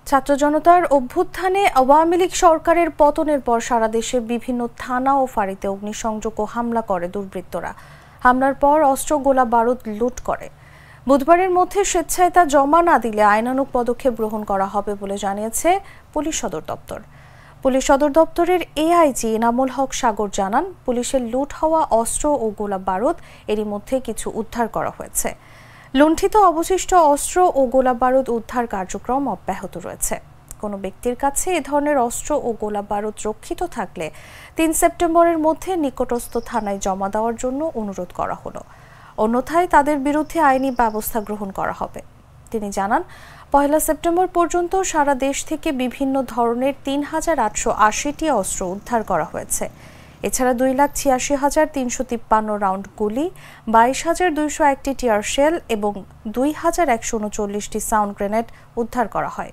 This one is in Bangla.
ছাত্র জনতার অভ্যুত্থানে আওয়ামী লীগ সরকারের পতনের পর সারা দেশে বিভিন্ন থানা ও ফাঁড়িতে অগ্নিসংযোগ ও হামলা করে দুর্বৃত্তরা। হামলার পর অস্ত্র গোলা বারুদ লুট করে। বুধবারের মধ্যে স্বেচ্ছায় তা জমা না দিলে আইনানুগ পদক্ষেপ গ্রহণ করা হবে বলে জানিয়েছে পুলিশ সদর দপ্তর। পুলিশ সদর দপ্তরের এআইজি এনামুল হক সাগর জানান, পুলিশের লুট হওয়া অস্ত্র ও গোলা বারুদ এরই মধ্যে কিছু উদ্ধার করা হয়েছে। লুণ্ঠিত অবশিষ্ট অস্ত্র ও গোলা বারুদ উদ্ধার কার্যক্রম অব্যাহত রয়েছে। কোনো ব্যক্তির কাছে এ ধরনের অস্ত্র ও গোলা বারুদ রক্ষিত থাকলে ৩ সেপ্টেম্বরের মধ্যে নিকটস্থ থানায় জমা দেওয়ার জন্য অনুরোধ করা হলো। অন্যথায় তাদের বিরুদ্ধে আইনি ব্যবস্থা গ্রহণ করা হবে। তিনি জানান, ১ সেপ্টেম্বর পর্যন্ত সারা দেশ থেকে বিভিন্ন ধরনের ৩,৮৮০টি অস্ত্র উদ্ধার করা হয়েছে। এছাড়া ২,৮৬,৩৫৩ রাউন্ড গুলি, ২২,২০১টি টিয়ার শেল এবং ২,১৩৯টি সাউন্ড গ্রেনেড উদ্ধার করা হয়।